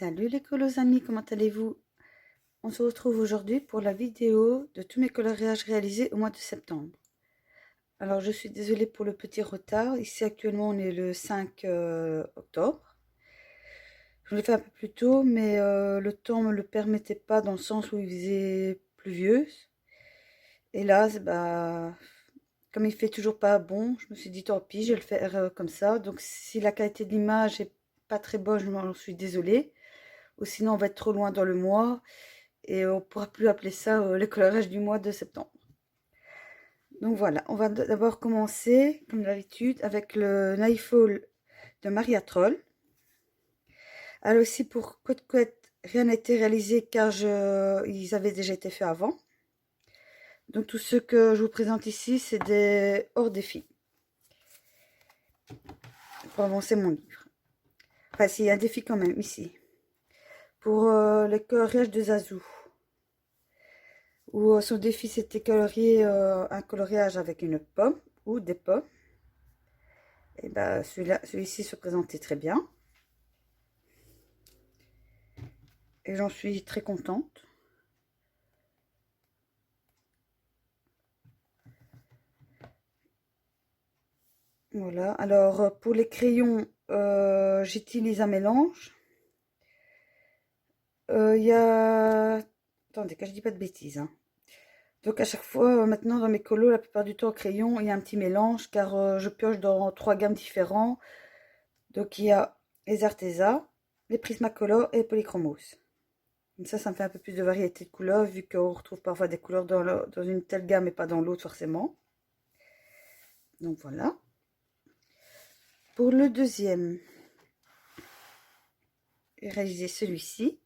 Salut les colos amis, comment allez-vous? On se retrouve aujourd'hui pour la vidéo de tous mes coloriages réalisés au mois de septembre. Alors je suis désolée pour le petit retard, ici actuellement on est le 5 octobre. Je l'ai fait un peu plus tôt mais le temps ne me le permettait pas dans le sens où il faisait pluvieux. Et là, comme il fait toujours pas bon, je me suis dit tant pis, je vais le faire comme ça. Donc si la qualité de l'image est pas très bonne, je m'en suis désolée. Ou sinon on va être trop loin dans le mois. Et on ne pourra plus appeler ça le coloriage du mois de septembre. Donc voilà, on va d'abord commencer, comme d'habitude, avec le Nightfall de Maria Troll. Alors aussi pour Côte Couette, rien n'a été réalisé car ils avaient déjà été faits avant. Donc tout ce que je vous présente ici, c'est des hors défi. Pour avancer mon livre. Enfin, s'il y a un défi quand même ici. Pour le coloriage de Zazou. Où son défi c'était colorier un coloriage avec une pomme ou des pommes. Et ben celui-ci se présentait très bien. Et j'en suis très contente. Voilà, alors pour les crayons, j'utilise un mélange. Il y a... Attendez, que je dis pas de bêtises. Hein. Donc à chaque fois, maintenant dans mes colos, la plupart du temps au crayon, il y a un petit mélange car je pioche dans 3 gammes différents. Donc il y a les Arteza, les Prismacolor et les Polychromos. Comme ça me fait un peu plus de variété de couleurs vu qu'on retrouve parfois des couleurs dans une telle gamme et pas dans l'autre forcément. Donc voilà. Pour le deuxième, j'ai réalisé celui-ci.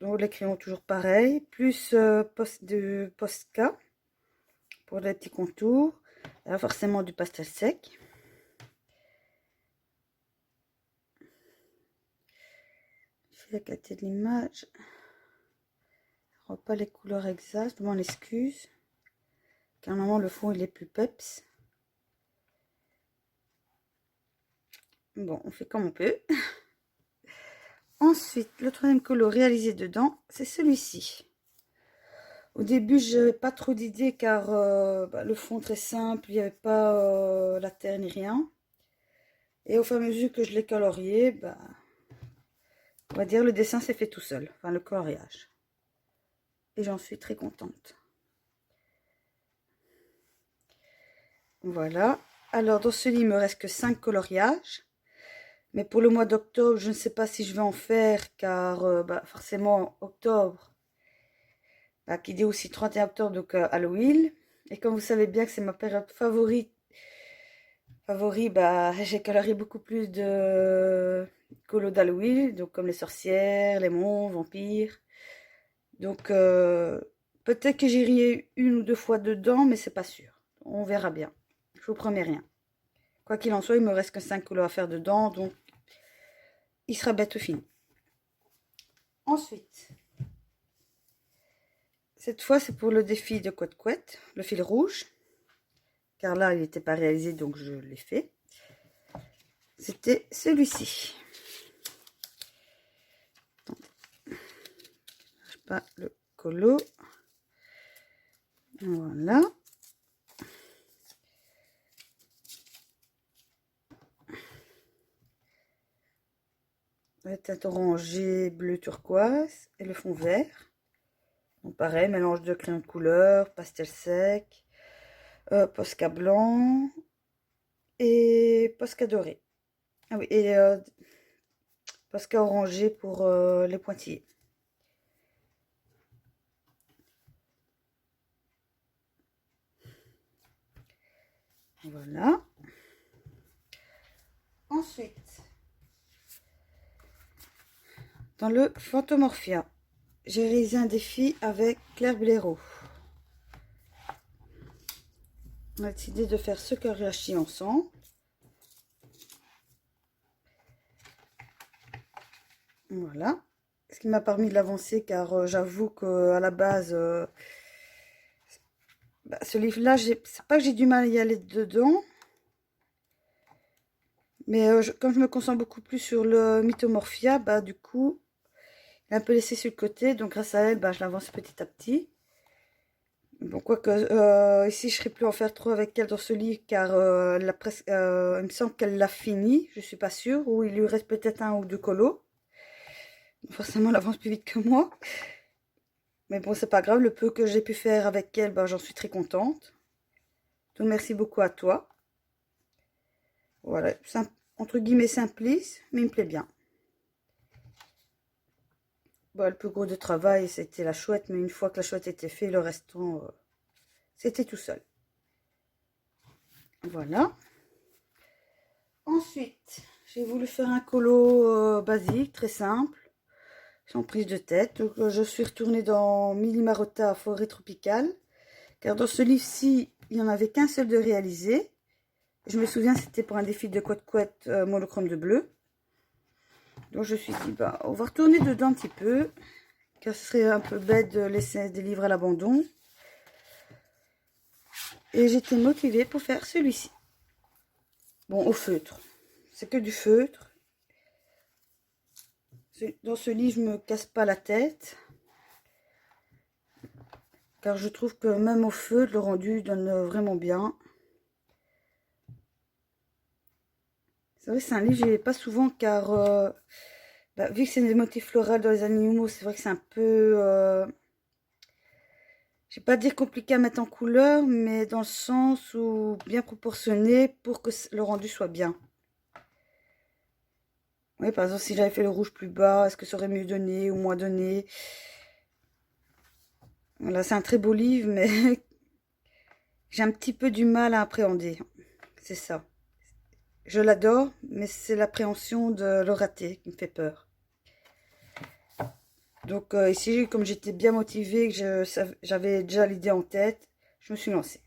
Donc les crayons toujours pareil, plus de Posca pour les petits contours. Là, forcément du pastel sec. Je fais la qualité de l'image. Je ne vois pas les couleurs exactes, je m'en excuse. Car normalement le fond il est plus peps. Bon, on fait comme on peut. Ensuite, le troisième colo réalisé dedans, c'est celui-ci. Au début, je n'avais pas trop d'idées car le fond très simple, il n'y avait pas la terre ni rien. Et au fur et à mesure que je l'ai colorié, on va dire le dessin s'est fait tout seul, enfin le coloriage. Et j'en suis très contente. Voilà. Alors dans ce livre, il me reste que 5 coloriages. Mais pour le mois d'octobre, je ne sais pas si je vais en faire car forcément octobre, qui dit aussi 31 octobre, donc Halloween. Et comme vous savez bien que c'est ma période favorite, j'ai colorié beaucoup plus de colos d'Halloween, donc comme les sorcières, les monstres, vampires. Donc peut-être que j'irai une ou deux fois dedans, mais c'est pas sûr. On verra bien. Je vous promets rien. Quoi qu'il en soit, il me reste que 5 colos à faire dedans, donc il sera bientôt fini. Ensuite, cette fois c'est pour le défi de Côte Couette, le fil rouge. Car là, il n'était pas réalisé, donc je l'ai fait. C'était celui-ci. Pas le colo. Voilà. La teinte orangée, bleu turquoise et le fond vert. Donc pareil, mélange de crayons de couleur, pastel sec, Posca blanc et Posca doré. Ah oui, et Posca orangé pour les pointillés. Voilà. Ensuite, dans le Phantomorphia, j'ai réalisé un défi avec Claire Blaireau. On a décidé de faire ce Karachi ensemble. Voilà. Ce qui m'a permis de l'avancer car j'avoue qu'à la base, ce livre-là, c'est pas que j'ai du mal à y aller dedans. Mais comme je me concentre beaucoup plus sur le Mythomorphia, bah du coup, elle est un peu laissée sur le côté. Donc grâce à elle, bah, je l'avance petit à petit. Bon, quoique ici, je ne serai plus en faire trop avec elle dans ce livre, car il me semble qu'elle l'a fini, je suis pas sûre, ou il lui reste peut-être un ou deux colos. Forcément, elle avance plus vite que moi. Mais bon, c'est pas grave, le peu que j'ai pu faire avec elle, bah, j'en suis très contente. Donc merci beaucoup à toi. Voilà, entre guillemets simpliste, mais il me plaît bien. Bon, le plus gros de travail, c'était la chouette, mais une fois que la chouette était faite, le restant, c'était tout seul. Voilà. Ensuite, j'ai voulu faire un colo basique, très simple, sans prise de tête. Donc, je suis retournée dans Mili Marotta Forêt Tropicale, car dans ce livre-ci, il n'y en avait qu'un seul de réalisé. Je me souviens, c'était pour un défi de couette-couette monochrome de bleu. Donc, je me suis dit, bah, on va retourner dedans un petit peu, car ce serait un peu bête de laisser des livres à l'abandon. Et j'étais motivée pour faire celui-ci. Bon, au feutre. C'est que du feutre. Dans ce livre, je ne me casse pas la tête. Car je trouve que même au feutre, le rendu donne vraiment bien. C'est vrai que c'est un livre que je n'ai pas souvent car vu que c'est des motifs floraux dans les animaux, c'est vrai que c'est un peu... je vais pas dire compliqué à mettre en couleur, mais dans le sens où bien proportionné pour que le rendu soit bien. Oui, par exemple, si j'avais fait le rouge plus bas, est-ce que ça aurait mieux donné ou moins donné? Voilà, c'est un très beau livre, mais j'ai un petit peu du mal à appréhender. C'est ça. Je l'adore, mais c'est l'appréhension de le rater qui me fait peur. Donc ici, comme j'étais bien motivée, que j'avais déjà l'idée en tête, je me suis lancée.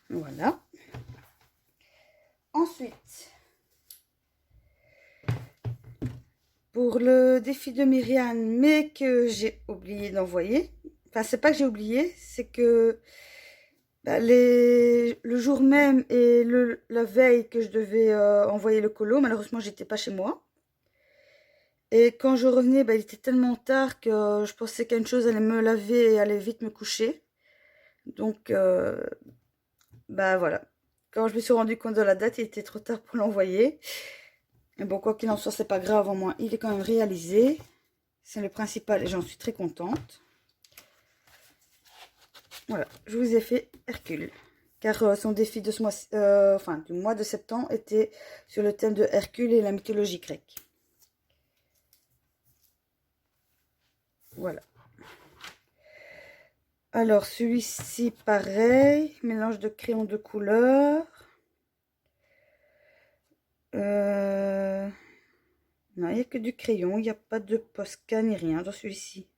Voilà. Ensuite, pour le défi de Myriam, mais que j'ai oublié d'envoyer. Enfin, c'est pas que j'ai oublié, c'est que bah, le jour même et la veille que je devais envoyer le colo, malheureusement, j'étais pas chez moi. Et quand je revenais, bah, il était tellement tard que je pensais qu'une chose allait me laver et aller vite me coucher. Donc, bah voilà. Quand je me suis rendu compte de la date, il était trop tard pour l'envoyer. Mais bon, quoi qu'il en soit, c'est pas grave, au moins, il est quand même réalisé. C'est le principal et j'en suis très contente. Voilà, je vous ai fait Hercule. Car son défi de ce mois, du mois de septembre était sur le thème de Hercule et la mythologie grecque. Voilà. Alors, celui-ci, pareil, mélange de crayons de couleur. Non, il n'y a que du crayon, il n'y a pas de Posca ni rien dans celui-ci.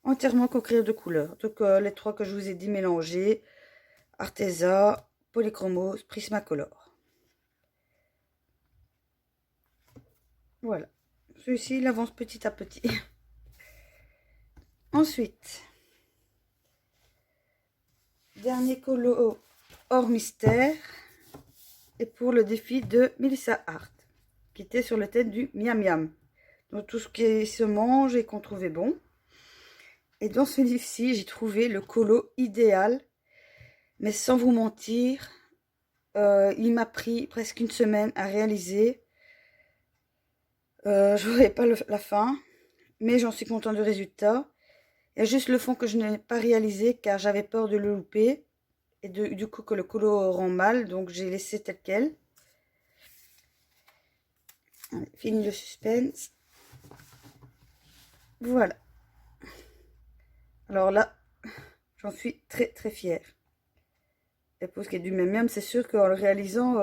Entièrement qu'au crayon de couleur. Donc, les trois que je vous ai dit mélangés, Arteza, Polychromos, Prismacolor. Voilà. Celui-ci, il avance petit à petit. Ensuite, dernier colo hors mystère. Et pour le défi de Melissa Hart, qui était sur le thème du miam miam. Donc tout ce qui se mange et qu'on trouvait bon. Et dans ce livre-ci, j'ai trouvé le colo idéal. Mais sans vous mentir, il m'a pris presque une semaine à réaliser. Je ne voyais pas la fin, mais j'en suis contente du résultat. Il y a juste le fond que je n'ai pas réalisé car j'avais peur de le louper. Et du coup que le colo rend mal, donc j'ai laissé tel quel. Allez, fini le suspense. Voilà. Alors là, j'en suis très très fière. Et pour ce qui est du miam miam, c'est sûr qu'en le réalisant,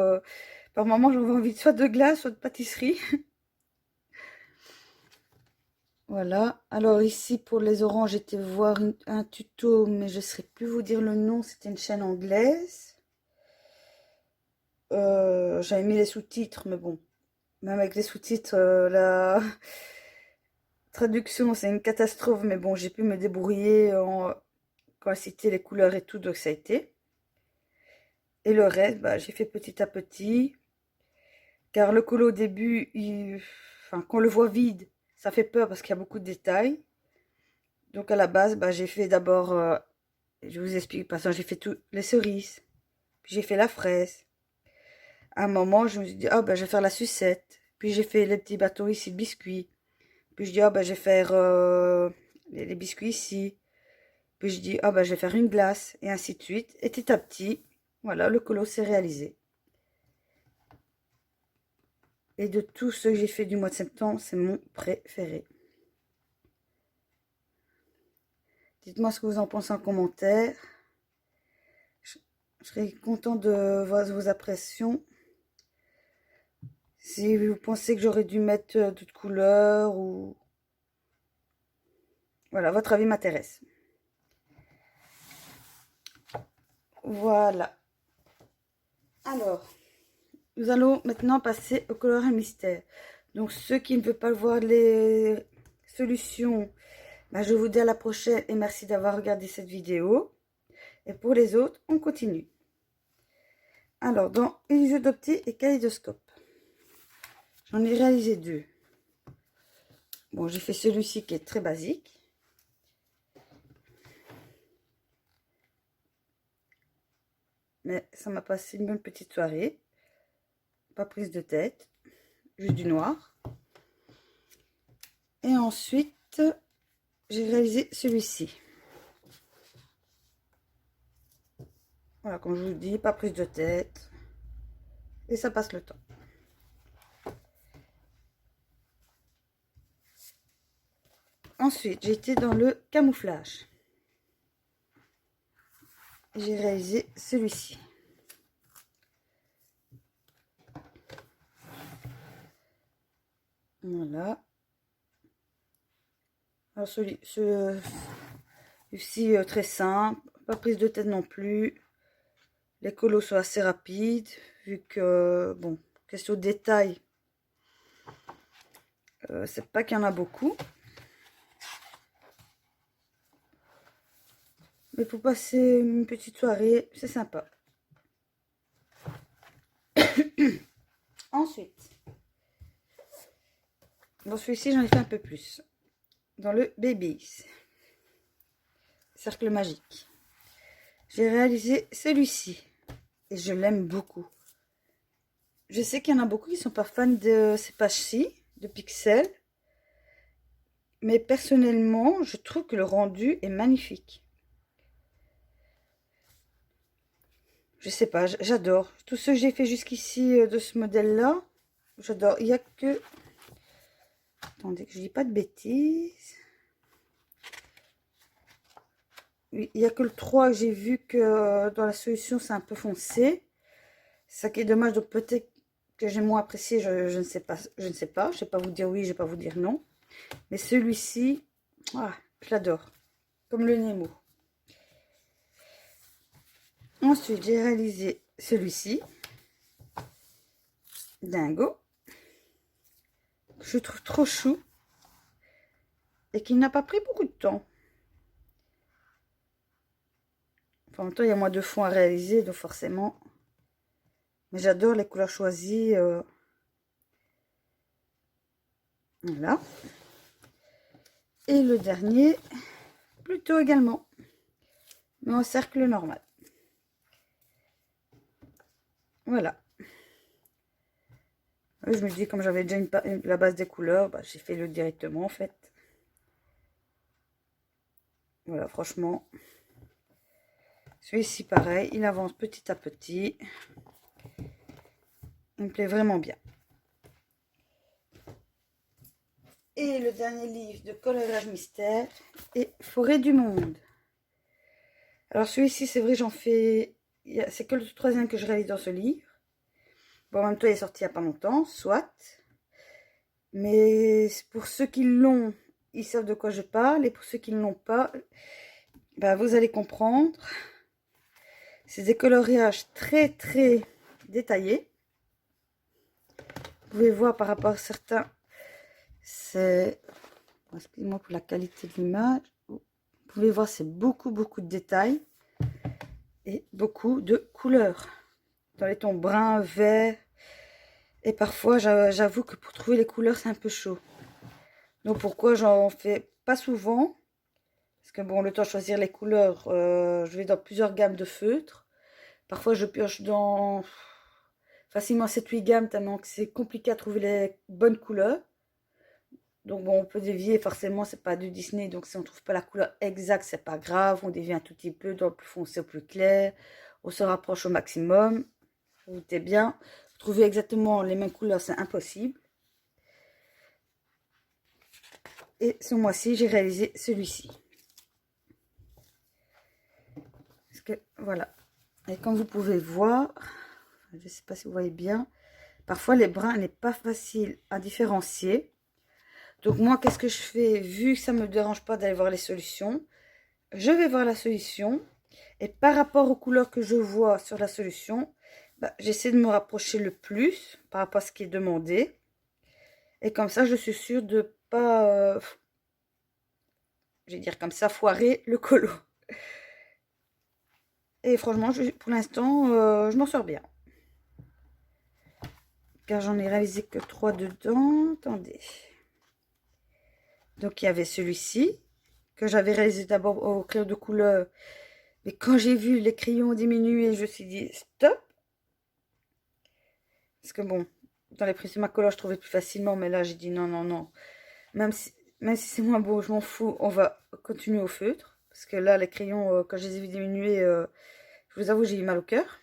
par moment j'avais envie soit de glace, soit de pâtisserie. Voilà. Alors ici pour les oranges, j'étais voir un tuto, mais je ne saurais plus vous dire le nom. C'était une chaîne anglaise. J'avais mis les sous-titres, mais bon, même avec les sous-titres, la traduction c'est une catastrophe. Mais bon, j'ai pu me débrouiller quand elle citait les couleurs et tout, donc ça a été. Et le reste, bah, j'ai fait petit à petit. Car le colo au début, enfin, quand on le voit vide, ça fait peur parce qu'il y a beaucoup de détails. Donc à la base, bah, j'ai fait d'abord, je vous explique, parce que j'ai fait toutes les cerises. Puis j'ai fait la fraise. À un moment, je me suis dit, ah ben je vais faire la sucette. Puis j'ai fait les petits bateaux ici de biscuits. Puis je dis, ah ben je vais faire les biscuits ici. Puis je dis, ah ben je vais faire une glace. Et ainsi de suite. Et petit à petit, voilà, le colo s'est réalisé. Et de tout ce que j'ai fait du mois de septembre, c'est mon préféré. Dites-moi ce que vous en pensez en commentaire. Je serais content de voir vos impressions. Si vous pensez que j'aurais dû mettre d'autres couleurs ou... Voilà, votre avis m'intéresse. Voilà. Alors, nous allons maintenant passer au coloris mystère. Donc, ceux qui ne veulent pas voir les solutions, ben, je vous dis à la prochaine et merci d'avoir regardé cette vidéo. Et pour les autres, on continue. Alors, dans jeu d'optique et kaléidoscope, j'en ai réalisé deux. Bon, j'ai fait celui-ci qui est très basique. Mais ça m'a passé une bonne petite soirée. Pas prise de tête. Juste du noir. Et ensuite, j'ai réalisé celui-ci. Voilà, comme je vous dis, pas prise de tête. Et ça passe le temps. Ensuite, j'ai été dans le camouflage. J'ai réalisé celui-ci. Voilà. Alors celui-ci très simple, pas prise de tête non plus. Les colos sont assez rapides, vu que, bon, question de détail, c'est pas qu'il y en a beaucoup. Mais pour passer une petite soirée, c'est sympa. Ensuite, dans celui-ci, j'en ai fait un peu plus. Dans le Babies, cercle magique, j'ai réalisé celui-ci. Et je l'aime beaucoup. Je sais qu'il y en a beaucoup qui ne sont pas fans de ces pages-ci, de Pixel. Mais personnellement, je trouve que le rendu est magnifique. Je sais pas, j'adore. Tout ce que j'ai fait jusqu'ici de ce modèle-là, j'adore. Il n'y a que... Attendez que je dis pas de bêtises. Il n'y a que le 3 que j'ai vu que dans la solution, c'est un peu foncé. Ça qui est dommage, donc peut-être que j'ai moins apprécié, je ne sais pas. Je ne sais pas, je ne vais pas vous dire oui, je ne vais pas vous dire non. Mais celui-ci, ah, je l'adore. Comme le Nemo. Ensuite, j'ai réalisé celui-ci. Dingo. Que je trouve trop chou. Et qui n'a pas pris beaucoup de temps. Enfin, en même temps, il y a moins de fond à réaliser, donc forcément. Mais j'adore les couleurs choisies. Voilà. Et le dernier, plutôt également. Mais en cercle normal. Voilà. Je me dis, comme j'avais déjà la base des couleurs, bah, j'ai fait le directement en fait. Voilà, franchement. Celui-ci, pareil, il avance petit à petit. Il me plaît vraiment bien. Et le dernier livre de coloriage mystère est Forêt du monde. Alors celui-ci, c'est vrai, j'en fais... C'est que le troisième que je réalise dans ce livre. Bon, en même temps, il est sorti il n'y a pas longtemps, soit. Mais pour ceux qui l'ont, ils savent de quoi je parle. Et pour ceux qui ne l'ont pas, bah, vous allez comprendre. C'est des coloriages très très détaillés. Vous pouvez voir par rapport à certains. C'est... Excusez-moi pour la qualité de l'image. Vous pouvez voir, c'est beaucoup de détails. Et beaucoup de couleurs. dans les tons bruns, verts. Et parfois, j'avoue que pour trouver les couleurs, c'est un peu chaud. Donc pourquoi j'en fais pas souvent? Parce que bon, le temps de choisir les couleurs, je vais dans plusieurs gammes de feutres. Parfois, je pioche dans facilement 7-8 gammes, tellement que c'est compliqué à trouver les bonnes couleurs. Donc bon, on peut dévier, forcément, c'est pas du Disney, donc si on trouve pas la couleur exacte, c'est pas grave. On dévie un tout petit peu, dans le plus foncé au plus clair. On se rapproche au maximum. Vous doutez bien. Trouver exactement les mêmes couleurs, c'est impossible. Et ce mois-ci, j'ai réalisé celui-ci. Parce que, voilà. Et comme vous pouvez voir, je ne sais pas si vous voyez bien, parfois les brins n'est pas facile à différencier. Donc moi, qu'est-ce que je fais? Vu que ça ne me dérange pas d'aller voir les solutions, je vais voir la solution. Et par rapport aux couleurs que je vois sur la solution, j'essaie de me rapprocher le plus par rapport à ce qui est demandé. Et comme ça, je suis sûre de ne pas, je vais dire comme ça, foirer le colo. Et franchement, pour l'instant, je m'en sors bien. Car j'en ai réalisé que 3 dedans. Attendez. Donc, il y avait celui-ci, que j'avais réalisé d'abord au crayon de couleur. Mais quand j'ai vu les crayons diminuer, je me suis dit stop. Parce que bon, dans les Prismacolor, je trouvais plus facilement. Mais là, j'ai dit non, non, non. Même si c'est moins beau, je m'en fous. On va continuer au feutre. Parce que là, les crayons, quand je les ai vus diminuer, je vous avoue, j'ai eu mal au cœur.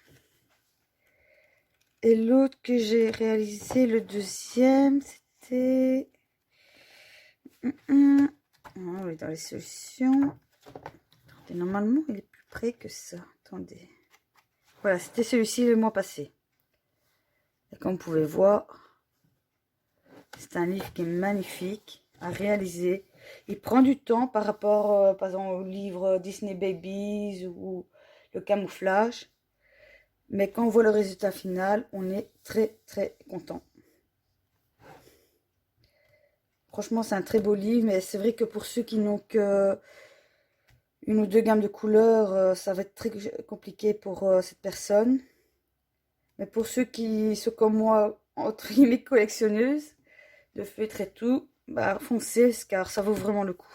Et l'autre que j'ai réalisé, le deuxième, c'était... on est dans les solutions. Attendez, normalement, il est plus près que ça. Attendez. Voilà, c'était celui-ci le mois passé. Et comme vous pouvez voir, c'est un livre qui est magnifique à réaliser. Il prend du temps par rapport, par exemple, au livre Disney Babies ou le camouflage. Mais quand on voit le résultat final, on est très très content. Franchement, c'est un très beau livre, mais c'est vrai que pour ceux qui n'ont que une ou deux gammes de couleurs, ça va être très compliqué pour cette personne. Mais pour ceux qui sont comme moi, entre guillemets, collectionneuses de feutres et tout, foncez, car ça vaut vraiment le coup.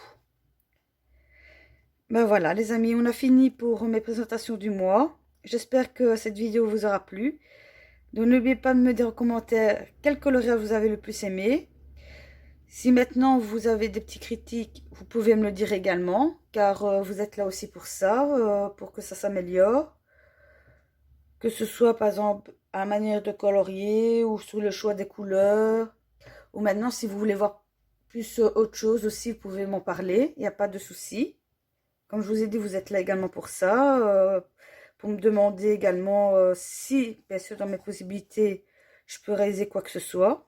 Voilà, les amis, on a fini pour mes présentations du mois. J'espère que cette vidéo vous aura plu. Donc n'oubliez pas de me dire en commentaire quel coloriage vous avez le plus aimé. Si maintenant vous avez des petits critiques, vous pouvez me le dire également, car vous êtes là aussi pour ça, pour que ça s'améliore. Que ce soit par exemple à la manière de colorier ou sur le choix des couleurs. Ou maintenant si vous voulez voir plus autre chose aussi, vous pouvez m'en parler, il n'y a pas de souci. Comme je vous ai dit, vous êtes là également pour ça, pour me demander également si, bien sûr, dans mes possibilités, je peux réaliser quoi que ce soit.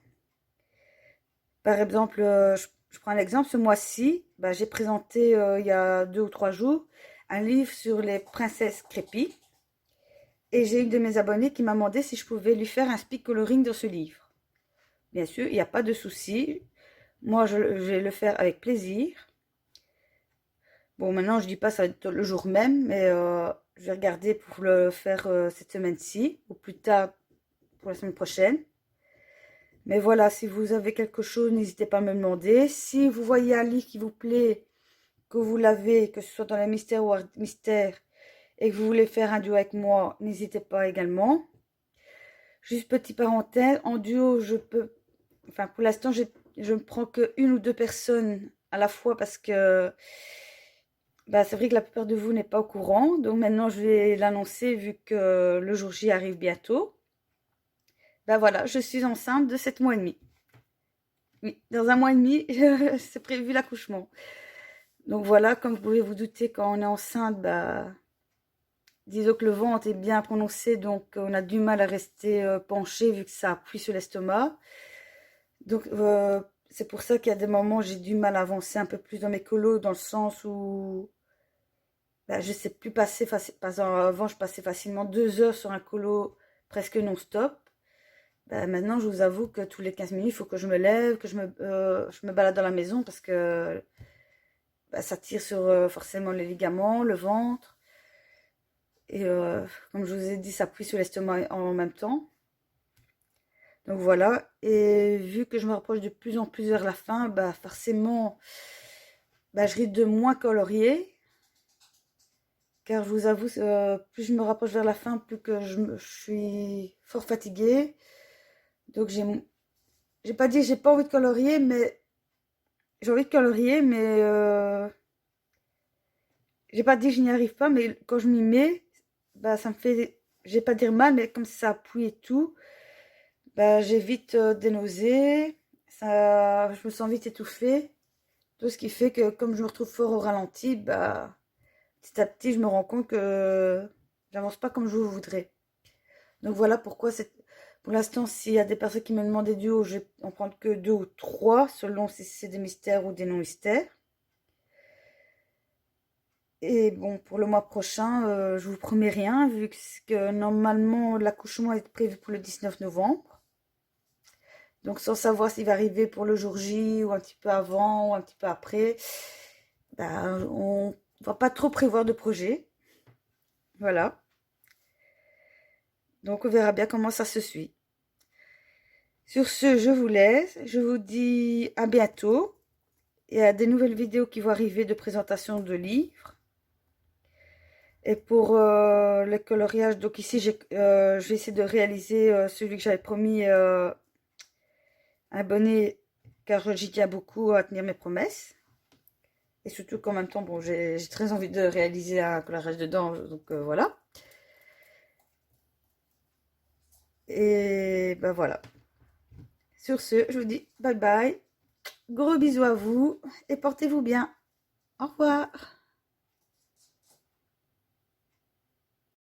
Par exemple, je prends un exemple, ce mois-ci, j'ai présenté il y a 2 ou 3 jours un livre sur les princesses crépy. Et j'ai une de mes abonnées qui m'a demandé si je pouvais lui faire un speed coloring dans ce livre. Bien sûr, il n'y a pas de souci. Moi, je vais le faire avec plaisir. Bon, maintenant, je dis pas ça va être le jour même, mais je vais regarder pour le faire cette semaine-ci, ou plus tard pour la semaine prochaine. Mais voilà, si vous avez quelque chose, n'hésitez pas à me demander. Si vous voyez un livre qui vous plaît, que vous l'avez, que ce soit dans les mystères ou art mystère, et que vous voulez faire un duo avec moi, n'hésitez pas également. Juste petite parenthèse, en duo, je peux... Enfin, pour l'instant, je ne prends que une ou deux personnes à la fois parce que c'est vrai que la plupart de vous n'est pas au courant. Donc maintenant, je vais l'annoncer vu que le jour J arrive bientôt. Voilà, je suis enceinte de 7 mois et demi. Oui, dans un mois et demi, c'est prévu l'accouchement. Donc voilà, comme vous pouvez vous douter, quand on est enceinte, disons que le ventre est bien prononcé, donc on a du mal à rester penché vu que ça appuie sur l'estomac. Donc c'est pour ça qu'il y a des moments où j'ai du mal à avancer un peu plus dans mes colos, dans le sens où je sais plus passer. Par exemple, avant, je passais facilement 2 heures sur un colo presque non-stop. Maintenant, je vous avoue que tous les 15 minutes, il faut que je me lève, que je me balade dans la maison parce que ça tire sur forcément les ligaments, le ventre. Et comme je vous ai dit, ça appuie sur l'estomac en même temps. Donc voilà, et vu que je me rapproche de plus en plus vers la fin, bah forcément, bah, je risque de moins colorier. Car je vous avoue, plus je me rapproche vers la fin, plus que je suis fort fatiguée. Donc j'ai pas dit que j'ai pas envie de colorier, mais j'ai envie de colorier, mais j'ai pas dit que je n'y arrive pas, mais quand je m'y mets, bah ça me fait, je vais pas dire mal, mais comme ça appuie et tout, bah j'ai vite des nausées, ça, je me sens vite étouffée. Tout ce qui fait que comme je me retrouve fort au ralenti, bah petit à petit je me rends compte que j'avance pas comme je voudrais. Donc voilà pourquoi pour l'instant, s'il y a des personnes qui me demandent des duos, je vais en prendre que 2 ou 3, selon si c'est des mystères ou des non-mystères. Et bon, pour le mois prochain, je vous promets rien, vu que normalement l'accouchement est prévu pour le 19 novembre. Donc sans savoir s'il va arriver pour le jour J, ou un petit peu avant, ou un petit peu après, ben, on va pas trop prévoir de projet. Voilà. Donc on verra bien comment ça se suit. Sur ce, je vous laisse. Je vous dis à bientôt. Et à des nouvelles vidéos qui vont arriver de présentation de livres. Et pour le coloriage, donc ici, je vais essayer de réaliser celui que j'avais promis à un bonnet, car j'y tiens beaucoup à tenir mes promesses. Et surtout qu'en même temps, bon, j'ai très envie de réaliser un coloriage dedans, donc voilà. Et ben voilà. Sur ce, je vous dis bye bye. Gros bisous à vous et portez-vous bien. Au revoir.